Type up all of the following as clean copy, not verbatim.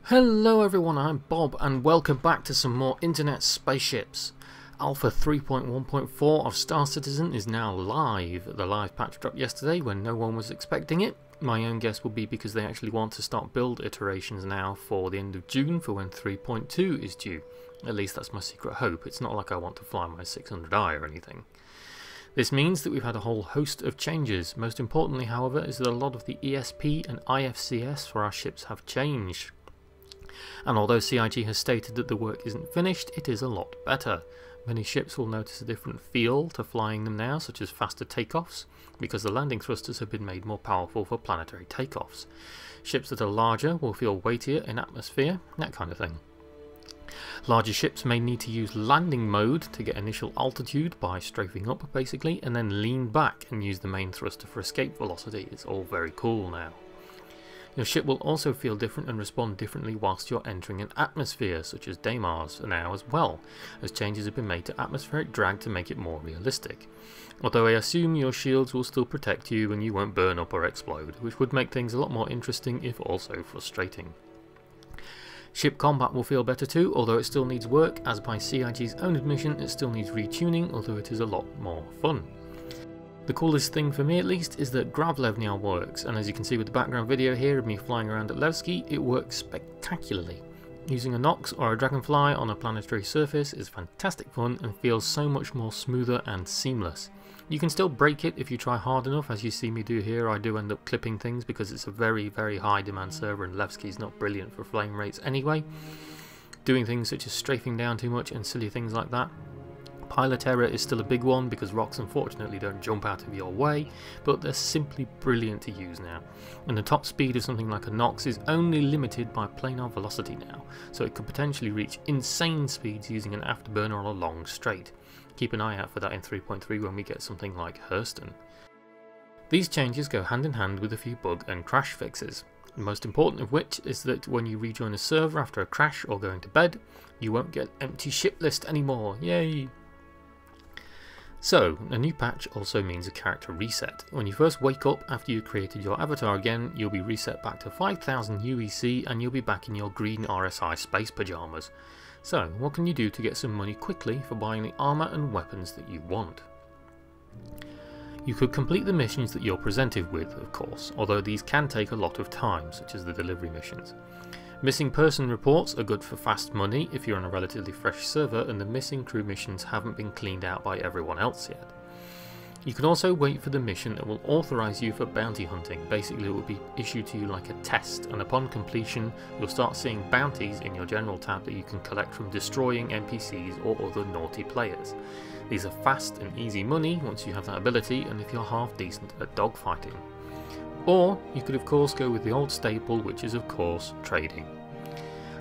Hello everyone, I'm Bob and welcome back to some more internet spaceships. Alpha 3.1.4 of Star Citizen is now live. The live patch dropped yesterday when no one was expecting it. My own guess will be because they actually want to start build iterations now for the end of June for when 3.2 is due. At least that's my secret hope. It's not like I want to fly my 600i or anything. This means that we've had a whole host of changes. Most importantly, however, is that a lot of the ESP and IFCS for our ships have changed. And although CIG has stated that the work isn't finished, it is a lot better. Many ships will notice a different feel to flying them now, such as faster takeoffs, because the landing thrusters have been made more powerful for planetary takeoffs. Ships that are larger will feel weightier in atmosphere, that kind of thing. Larger ships may need to use landing mode to get initial altitude by strafing up basically, and then lean back and use the main thruster for escape velocity. It's all very cool now. Your ship will also feel different and respond differently whilst you're entering an atmosphere, such as Damar's now as well, as changes have been made to atmospheric drag to make it more realistic. Although I assume your shields will still protect you and you won't burn up or explode, which would make things a lot more interesting if also frustrating. Ship combat will feel better too, although it still needs work, as by CIG's own admission it still needs retuning, although it is a lot more fun. The coolest thing for me at least is that Gravlev now works, and as you can see with the background video here of me flying around at Levski, it works spectacularly. Using a Nox or a Dragonfly on a planetary surface is fantastic fun and feels so much more smoother and seamless. You can still break it if you try hard enough, as you see me do here. I do end up clipping things because it's a very high demand server and Levski's not brilliant for flame rates anyway. Doing things such as strafing down too much and silly things like that. Pilot error is still a big one because rocks unfortunately don't jump out of your way, but they're simply brilliant to use now. And the top speed of something like a Nox is only limited by planar velocity now, so it could potentially reach insane speeds using an afterburner on a long straight. Keep an eye out for that in 3.3 when we get something like Hurston. These changes go hand in hand with a few bug and crash fixes. The most important of which is that when you rejoin a server after a crash or going to bed, you won't get empty ship list anymore. Yay! So, a new patch also means a character reset. When you first wake up after you've created your avatar again, you'll be reset back to 5000 UEC and you'll be back in your green RSI space pyjamas. So, what can you do to get some money quickly for buying the armour and weapons that you want? You could complete the missions that you're presented with, of course, although these can take a lot of time, such as the delivery missions. Missing person reports are good for fast money if you're on a relatively fresh server and the missing crew missions haven't been cleaned out by everyone else yet. You can also wait for the mission that will authorise you for bounty hunting. Basically it will be issued to you like a test, and upon completion you'll start seeing bounties in your general tab that you can collect from destroying NPCs or other naughty players. These are fast and easy money once you have that ability and if you're half decent at dogfighting. Or you could of course go with the old staple, which is of course trading.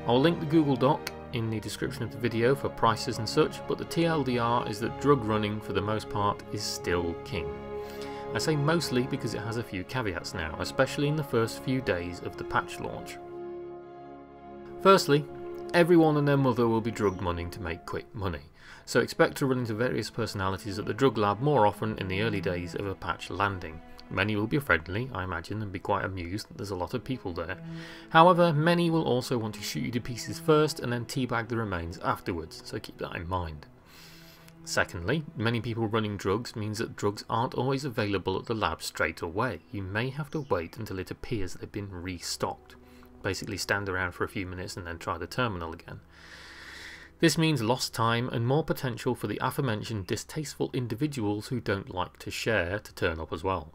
I'll link the Google Doc in the description of the video for prices and such, but the TLDR is that drug running for the most part is still king. I say mostly because it has a few caveats now, especially in the first few days of the patch launch. Firstly, everyone and their mother will be drug running to make quick money, so expect to run into various personalities at the drug lab more often in the early days of a patch landing. Many will be friendly, I imagine, and be quite amused that there's a lot of people there. However, many will also want to shoot you to pieces first and then teabag the remains afterwards, so keep that in mind. Secondly, many people running drugs means that drugs aren't always available at the lab straight away. You may have to wait until it appears they've been restocked. Basically stand around for a few minutes and then try the terminal again. This means lost time and more potential for the aforementioned distasteful individuals who don't like to share to turn up as well.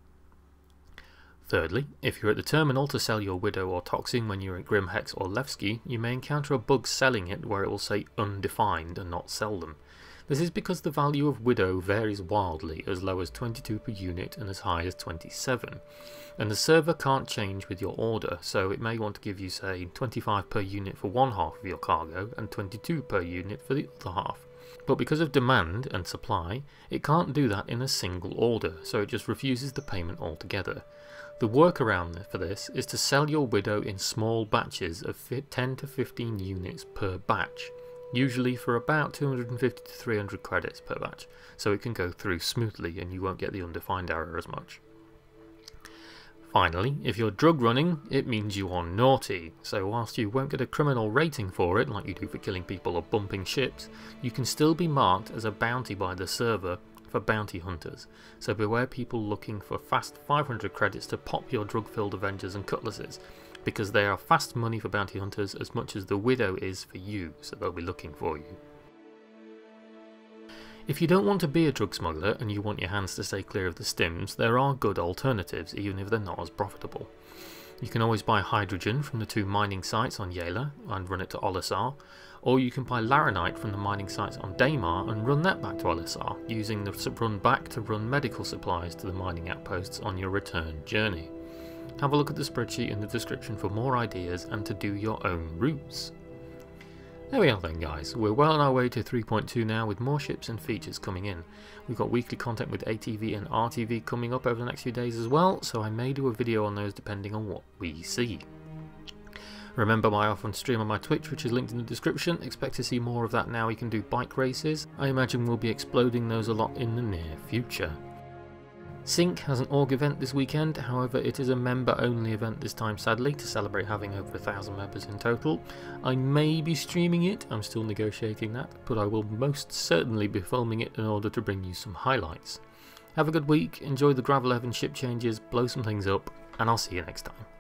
Thirdly, if you're at the terminal to sell your Widow or Toxin when you're at Grimhex or Levski, you may encounter a bug selling it where it will say undefined and not sell them. This is because the value of Widow varies wildly, as low as 22 per unit and as high as 27, and the server can't change with your order, so it may want to give you say 25 per unit for one half of your cargo and 22 per unit for the other half. But because of demand and supply, it can't do that in a single order, so it just refuses the payment altogether. The workaround for this is to sell your Widow in small batches of 10 to 15 units per batch, usually for about 250 to 300 credits per batch, so it can go through smoothly and you won't get the undefined error as much. Finally, if you're drug running, it means you are naughty, so whilst you won't get a criminal rating for it like you do for killing people or bumping ships, you can still be marked as a bounty by the server for bounty hunters, so beware people looking for fast 500 credits to pop your drug-filled Avengers and Cutlasses, because they are fast money for bounty hunters as much as the Widow is for you, so they'll be looking for you. If you don't want to be a drug smuggler and you want your hands to stay clear of the stims, there are good alternatives, even if they're not as profitable. You can always buy hydrogen from the 2 mining sites on Yela and run it to Olisar, or you can buy laranite from the mining sites on Daymar and run that back to Olisar, using the run back to run medical supplies to the mining outposts on your return journey. Have a look at the spreadsheet in the description for more ideas and to do your own routes. There we are then guys, we're well on our way to 3.2 now with more ships and features coming in. We've got weekly content with ATV and RTV coming up over the next few days as well, so I may do a video on those depending on what we see. Remember my often stream on my Twitch, which is linked in the description. Expect to see more of that now we can do bike races. I imagine we'll be exploding those a lot in the near future. Sync has an org event this weekend, however it is a member only event this time sadly, to celebrate having over 1,000 members in total. I may be streaming it, I'm still negotiating that, but I will most certainly be filming it in order to bring you some highlights. Have a good week, enjoy the Gravel Heaven ship changes, blow some things up, and I'll see you next time.